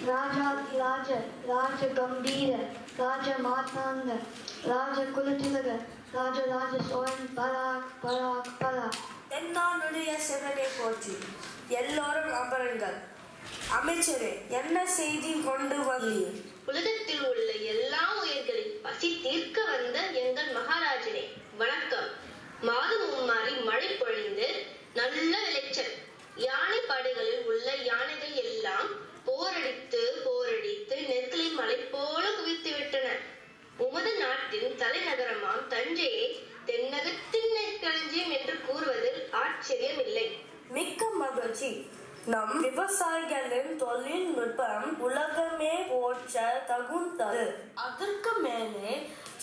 ராஜாதிராஜ ராஜ கம்பீர ராஜ மார்த்தாண்ட ராஜ குலதிலக ராஜராஜ சோழன் பராக் பராக் பராக். தென்னாடுடைய சிவனை போற்றி. எல்லோரும் அமருங்கள். அமைச்சரே, என்ன செய்தி கொண்டு வந்தீர்? உலகத்தில் உள்ள எல்லா உயிர்களின் பசி தீர்க்க வந்த எங்கள் மகாராஜனே வணக்கம். மாதம் மும்மாறி மழை பொழிந்து நல்ல விளைச்சல். யானை படைகளில் உள்ள யானைகள் எல்லாம் போரடித்து போரடித்து நெற்களை மலை போல குவித்து விட்டன. உமது நாட்டின் தலைநகரமாம் தஞ்சையை தென்னகத்தின் நெற்களஞ்சியம் என்று கூறுவதில் ஆச்சரியம் இல்லை. மிக்க மகிழ்ச்சி. நம் விவசாயிகளின் தொழில்நுட்பம் உலகமே போற்ற தகுந்தது. அதற்கு மேலே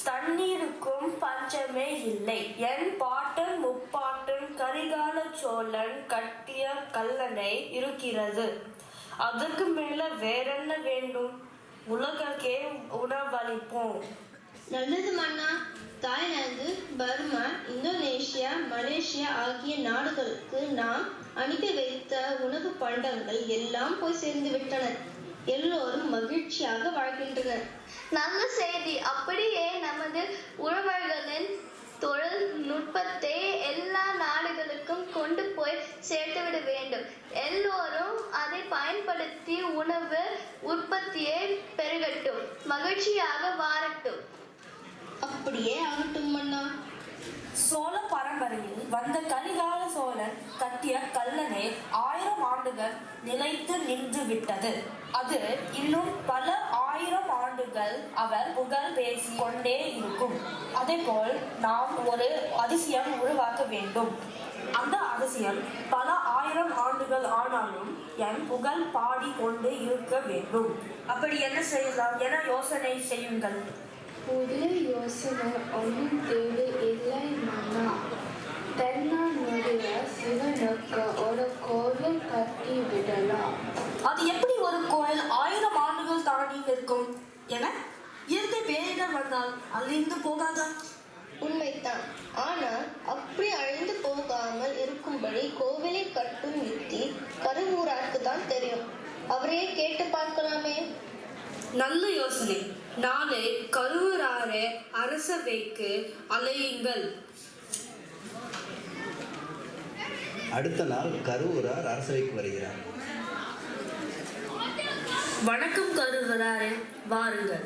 தண்ணீருக்கும் பஞ்சமே இல்லை. என் பாட்டன் முப்பாட்டன் கரிகால சோழன் கட்டிய கல்லணை இருக்கிறது. அதுக்கு மேல வேறென்ன வேண்டும்? உலகக்கே உணவளிப்போம். நல்லது மன்னா. தாய்லாந்து, பர்மா, இந்தோனேஷியா, மலேசியா ஆகிய நாடுகளுக்கு நாம் அனுப்பி வைத்த உணவு பண்டங்கள் எல்லாம் போய் சேர்ந்து விட்டன. எல்லோரும் மகிழ்ச்சியாக வாழ்கின்றனர். நல்ல செய்தி. அப்படியே நமது உழவர்களின் தொழில்நுட்பத்தை எல்லா நாடுகளுக்கும் கொண்டு போய் சேர்த்துவிட வேண்டும். எல்லோரும் அதை பயன்படுத்தி உணவு உற்பத்தியை பெருகட்டும், மகிழ்ச்சியாக வாழட்டும். அப்படியே ஆகட்டும் மன்னா. சோழ பரம்பரையில் வந்த கரிகால சோழன் கட்டிய கல்லணை 1000 ஆண்டுகள் நிலைத்து நின்று விட்டது. அது இன்னும் பல 1000 ஆண்டுகள் அவர் புகழ் பேசி கொண்டே இருக்கும். அதே போல் நாம் ஒரு அதிசயம் உருவாக்க வேண்டும். அந்த அதிசயம் பல 1000 ஆண்டுகள் ஆனாலும் என் புகழ் பாடி கொண்டு இருக்க வேண்டும். அப்படி என்ன செய்யலாம் என யோசனை செய்யுங்கள். புதிய யோசனை ஒன்றும் தேவை இல்லை மன்னா. தென்னாடுடைய சிவனுக்கு ஒரு கோவில் கட்டி விடலாம். அது எப்படி ஒரு கோயில் 1000 ஆண்டுகள் தாண்டி நிற்கும் என இயற்கை பேரிடர் வந்தால் அழிந்து போகாதா? உண்மைத்தான். ஆனால் அப்படி அழிந்து போகாமல் இருக்கும்படி கோவிலை கட்டும் யுக்தி கருவூராருக்கு தான் தெரியும். அவரே கேட்டு பார்க்கலாமே. நல்ல யோசனை. நாளை கருவூராரை அரசவைக்கு அழையுங்கள். அடுத்த நாள் கருவூரார் அரசவைக்கு வருகிறார். வணக்கம் கருவூராரே, வாருங்கள்.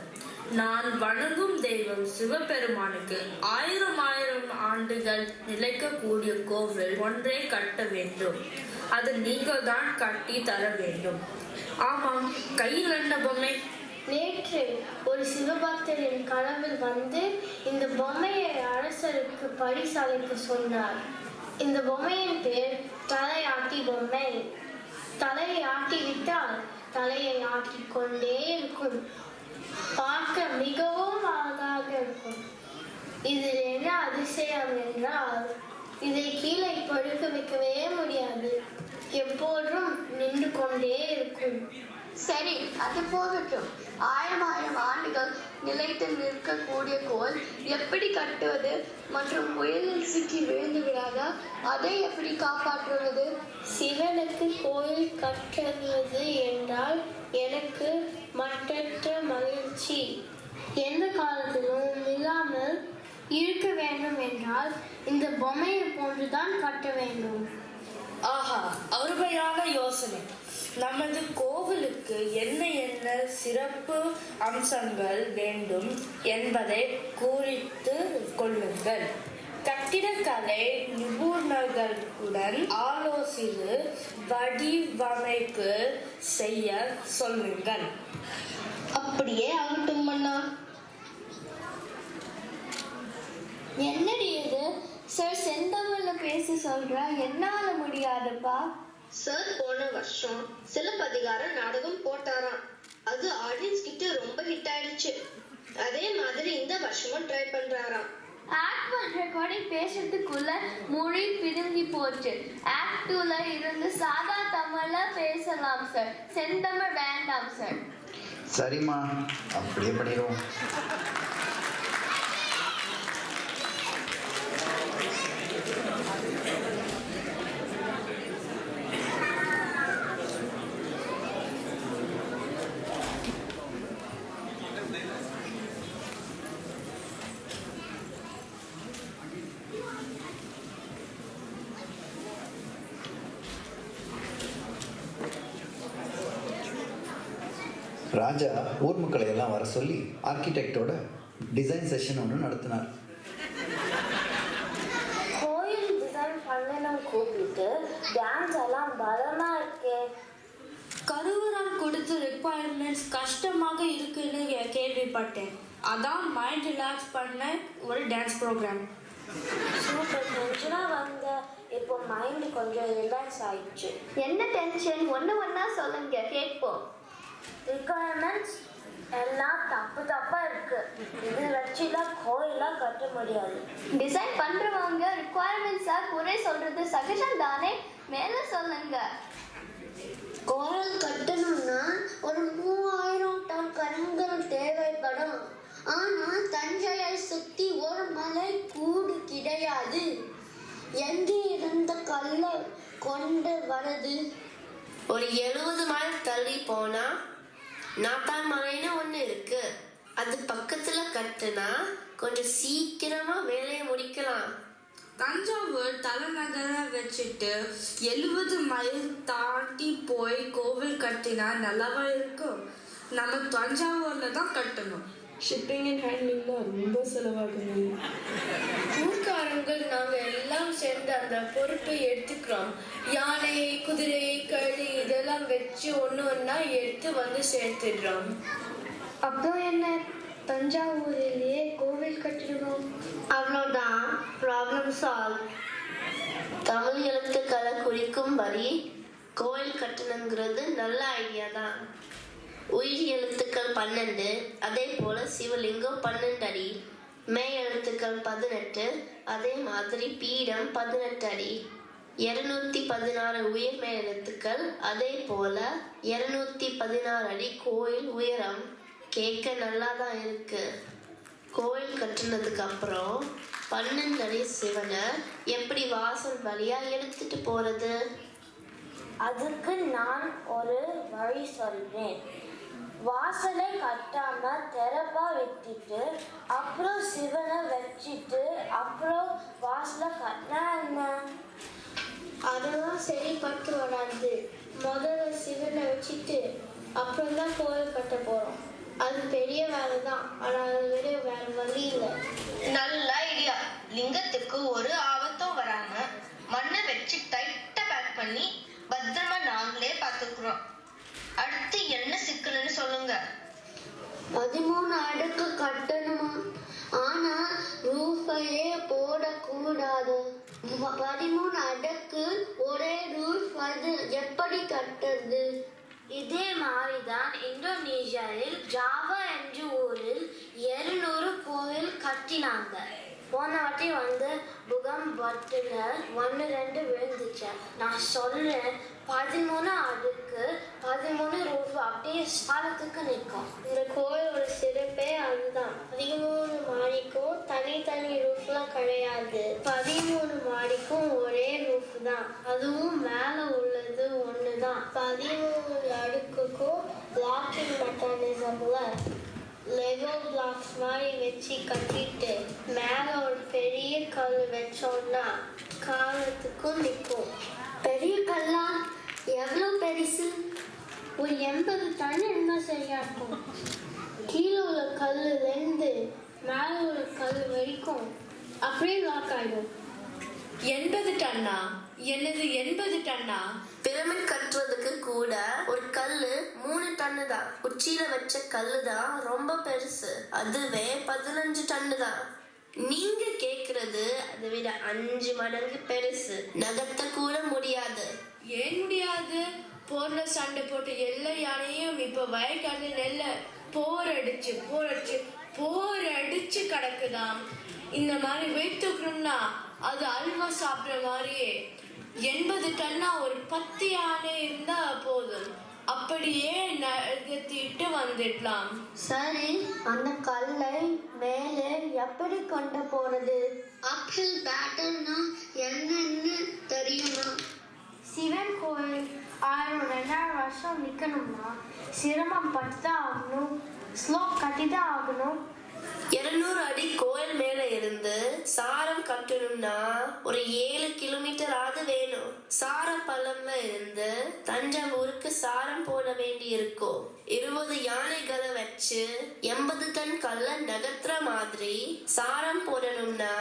நான் வணங்கும் தெய்வம் சிவபெருமானுக்கு 1000 ஆண்டுகள் நிலைக்கக்கூடிய கோவில் ஒன்றை கட்ட வேண்டும். அது நீங்கள் தான் கட்டி தர வேண்டும். ஆமாம், கையில் என்ன பொம்மை? நேற்று ஒரு சிவபக்தரின் கனவில் வந்து இந்த பொம்மையை அரசருக்கு பரிசளிக்க சொன்னார். இந்த பொம்மையின் பேர் தலையாட்டி பொம்மை. தலையை ஆட்டிவிட்டால் தலையை ஆட்டிக் கொண்டே இருக்கும். பார்க்க மிகவும் அழகாக இருக்கும். இதில் என்ன அதிசயம் என்றால் இதை கீழே படுக்க வைக்கவே முடியாது. எப்போதும் நின்று கொண்டே இருக்கும். சரி, அது போகட்டும். 1000 ஆண்டுகள் நிலைத்து நிற்கக்கூடிய கோயில் எப்படி கட்டுவது மற்றும் புயலில் சிக்கி விழுந்து விடாதா? அதை எப்படி காப்பாற்றுவது? சிவனுக்கு கோயில் கட்டுவது என்றால் எனக்கு மற்றற்ற மகிழ்ச்சி. எந்த காலத்திலும் இல்லாமல் இருக்க வேண்டும் என்றால் இந்த பொம்மையை போன்றுதான் கட்ட வேண்டும். ஆஹா, அருமையான யோசனை. நமது கோவிலுக்கு என்ன என்ன சிறப்பு அம்சங்கள் வேண்டும் என்பதை குறித்து கொள்ளுங்கள். கட்டிடக்கலை நிபுணர்களுடன் ஆலோசித்து வடிவமைப்பு செய்ய சொல்லுங்கள். அப்படியே ஆகட்டும் மன்னா. என்னடி இது சார், செந்தமிழ்ல பேச சொல்ற? என்னால முடியாதுப்பா. சார் போன வருஷம் சிலப்பதிகார நாடகம் போட்டாராம். அது ஆடியன்ஸ் கிட்ட ரொம்ப ஹிட் ஆயிடுச்சு. அதே மாதிரி இந்த வருஷமும் ட்ரை பண்றாராம். ஆக்ட் 1 ரெக்கார்டிங் பேசுறதுக்குள்ள மொழி பிதுங்கி போச்சு. ஆக்ட் 2ல இருந்து சாதா தமிழ்ல பேசலாம் சார். செந்தமிழ் வேண்டாம் சார். சரிம்மா, அப்படியே பண்ணிடுவோம். ராஜா ஊர் மக்களை எல்லாம் வர சொல்லி ஆர்கிடெக்டோட டிசைன் செஷன் ஒன்று நடத்தினார். கோயில் டிசைன் பண்ணணும் கூப்பிட்டு டான்ஸ் எல்லாம் பலமா இருக்கே. கருவூரால் கொடுத்த ரெக்குவயர்மெண்ட்ஸ் கஷ்டமாக இருக்குன்னு கேள்விப்பட்டேன். அதான் மைண்ட் ரிலாக்ஸ் பண்ண ஒரு டான்ஸ் ப்ரோக்ராம். சூப்பர் டென்ஷனா வந்த. இப்போ மைண்ட் கொஞ்சம் ரிலாக்ஸ் ஆயிடுச்சு. என்ன டென்ஷன்? ஒண்ணா சொல்லுங்க கேட்போம். ரிக்குவயர்மெண்ட்ஸ் எல்லாம் தப்பா இருக்கு. இது வச்சுலாம் கோயிலாம் கட்ட முடியாது. டிசைன் பண்றவங்க ரிக்குவயர்மெண்ட்ஸா குறை சொல்றது சகஜம் தானே? மேல சொல்லுங்க. கோயில் கட்டணும்னா ஒரு 3000 டன் கருங்கல் தேவைப்படும். ஆனா தஞ்சையை சுத்தி ஒரு மலை கூடு கிடையாது. எங்கே இருந்த கல்லை கொண்டு வரது? ஒரு 70 மைல் தள்ளி போனா நாட்டார் மலைன்னு ஒண்ணு இருக்கு. அது பக்கத்துல கட்டுனா கொஞ்சம் சீக்கிரமா வேலையை முடிக்கலாம். தஞ்சாவூர் தலைநகரை வச்சுட்டு 70 மைல் தாண்டி போய் கோவில் கட்டினா நல்லாவா இருக்கும்? நம்ம தஞ்சாவூர்ல தான் கட்டணும். ஷிப்பிங் அண்ட் ஹேண்ட்லிங்ல ரொம்ப செலவாகுது. ஊர்க்காரங்கள் நாங்கள் எல்லாம் சேர்ந்து அந்த பொறுப்பை எடுத்துக்கிறோம். யானை, குதிரை, கழி இதெல்லாம் வச்சு ஒன்றா எடுத்து வந்து சேர்த்துடுறோம். அப்புறம் என்ன, தஞ்சாவூரிலேயே கோவில் கட்டிடுவோம். அவ்வளோதான், ப்ராப்ளம் சால்வ். தமிழ் எழுத்துக்களை குறிக்கும்படி கோயில் கட்டணுங்கிறது நல்ல ஐடியா தான். உயிர் எழுத்துக்கள் 12, அதே போல சிவலிங்கம் 12 அடி, மெய் எழுத்துக்கள் 18, அதே மாதிரி பீடம் 18 அடி, 216 உயர்மெய் எழுத்துக்கள், அதே போல 216 அடி கோயில் உயரம். கேட்க நல்லா தான் இருக்கு. கோயில் கட்டுனதுக்கு அப்புறம் 12 அடி சிவனை எப்படி வாசல் வழியா எடுத்துட்டு போறது? அதுக்கு நான் ஒரு வழி சொல்றேன். வாசலை கட்டாம திறப்பா வெட்டிட்டு அப்புறம் சிவனை வச்சுட்டு அப்புறம் வாசலை கட்டினா என்ன? அதெல்லாம் சரிப்பட்டு வராது. முதல்ல சிவனை வச்சுட்டு அப்புறம் தான் கோயில் கட்ட போறோம். அது பெரிய வேலை தான். ஆனால் அதை விட வேற வழி இல்லை. நல்ல ஐடியா. லிங்கத்துக்கு ஒரு ஆபத்தும் வராம மண்ணை வச்சு டைட்டா பேக் பண்ணி பத்திரமா நாங்களே பார்த்துக்கிறோம். அடுத்து என்ன சிக்கல்னு சொல்லுங்க. 13 அடுக்கு கட்டணுமா? ஆனா ரூஃபையே போடக்கூடாது. 13 அடுக்கு ஒரே ரூஃப், அது எப்படி கட்டுறது? இதே மாதிரிதான் இந்தோனேஷியாவில் ஜாவா என்ற ஊரில் 200 கோயில் கட்டினாங்க. போன வாட்டி வந்து பூகம்பத்துல 1-2 விழுந்துச்சு. நான் சொல்றேன், 13 அடுக்கு 13 ரூஃப் அப்படியே சாலத்துக்கு நிற்கும். இந்த கோயிலோட சிறப்பே அதுதான். 13 மாடிக்கும் தனி ரூஃப்லாம் கிடையாது. 13 மாடிக்கும் ஒரே ரூஃப் தான். அதுவும் மேல உள்ளது ஒண்ணுதான். 13 அடுக்குக்கும் லாக்கிங் மெக்கானிசம்ல லெகோ பிளாக்ஸ் மாதிரி வச்சு கட்டிட்டு மேல ஒரு பெரிய கல் வச்சோம்னா காலத்துக்கும் நிற்கும். பெரிய கல்லா? எவ்வளோ பெருசு? ஒரு 80 டன் இருந்தா சரியா இருக்கும். கீழே உள்ள கல்லுலேருந்து மேல உள்ள கல் வரைக்கும் அப்படியே லாக் ஆயிடும். 80 டன்னா? என்னது 80 டன்னா? பிரமிட் கட்டுறதுக்கு கூட ஒரு கல்லு 3 டன்னு தான். உச்சியில வச்ச கல்லு தான் ரொம்ப பெருசு. அதுவே 15 டன்னு தான். நீங்க கேக்குறது அதை விட 5 மடங்கு பெருசு. நகர்த்த கூட முடியாது. ஏன் முடியாது? போன சண்டை போட்டு எல்லா யானையும் இப்ப வயக்காடு நெல்ல போர் அடிச்சு கிடக்குதாம். இந்த மாதிரி வெயிட் தூக்கணும்னா அது அல்வா சாப்பிட்ற மாதிரியே. 80 டன்னா ஒரு 10 யானை இருந்தா போதும். அப்படியே நகர்த்திட்டு வந்துடலாம். சரி, அந்த கல்லை மேலே எப்படி கொண்டு போறது? அப்ஹில் பேட்டர்னா என்னன்னு தெரியுமா? சிவன் கோயில் 1000-2000 வருஷம் நிற்கணும்னா சிரமம் பட்டு தான் ஆகணும். ஸ்லோப் கட்டி தான் ஆகணும். 200 அடி கோயில் மேல இருந்து சாரம் கட்டணும்னா ஒரு 7 கிலோமீட்டர் ஆது வேணும். சாரப்பள்ளம்ல இருந்து தஞ்சாவூருக்கு சாரம் போட வேண்டி இருக்கும். 20 யானைகளை வச்சு 80 டன் கல்ல நகர்த்துற மாதிரி சாரம் போடணும்னா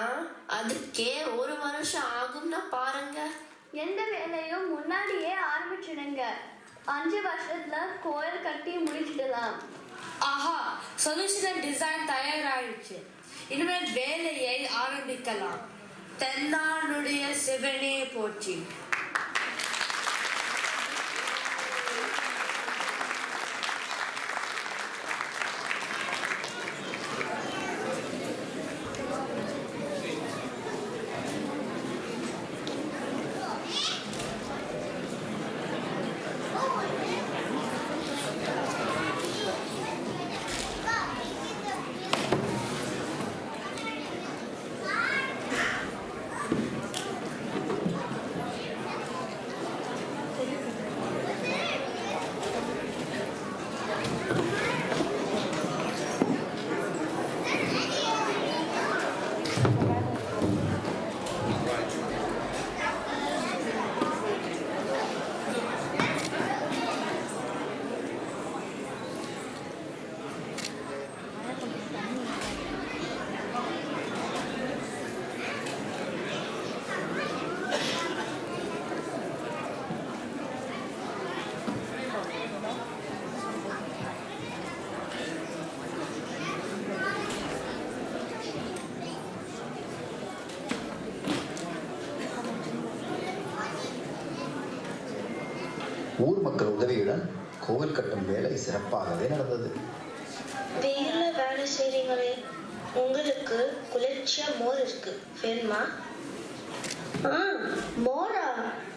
அதுக்கே 1 வருஷம் ஆகும்னா பாருங்க. எந்த வேலையும் முன்னாடியே ஆரம்பிச்சிடுங்க. 5 வருஷத்துல கோயில் கட்டி முடிச்சிடலாம். ஆஹா, சொல்யூஷன் டிசைன் தயாராயிடுச்சு. இனிமேல் வேலையை ஆரம்பிக்கலாம். தென்னாடுடைய சிவனே போற்றி. ஊர் மக்கள் உதவியுடன் கோவில் கட்டும் வேலை சிறப்பாகவே நடந்தது. வெயில்ல வேலை செய்றீங்களே, உங்களுக்கு குளிர்ச்சியா மோர் இருக்கு வேணுமா? மோரா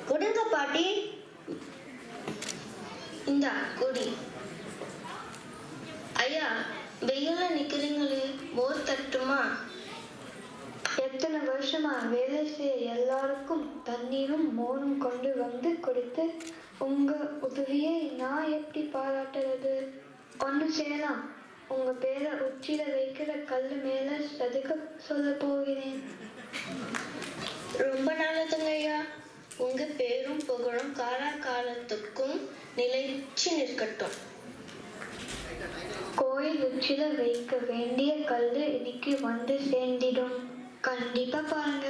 கொடுங்க பாட்டி. இந்தா குடி. ஐயா, வெயில்ல நிக்கிறீங்களே, மோர் தட்டுமா? எத்தனை வருஷமா வேலை செய்ய எல்லாருக்கும் தண்ணீரும் மோரும் கொண்டு வந்து கொடுத்து உங்க உதவியை நான் எப்படி பாராட்டுறது? ஒன்று செய்யலாம். உங்க பேரை உச்சியில வைக்கிற கல்லு மேல செதுக்க சொல்ல போகிறேன். ரொம்ப நல்லதுங்க ஐயா. உங்க பேரும் புகழும் காலத்துக்கும் நிலைச்சு நிற்கட்டும். கோயில் உச்சியில வைக்க வேண்டிய கல்லு இன்னைக்கு வந்து சேர்ந்திடும். கண்டிப்பா பாருங்க.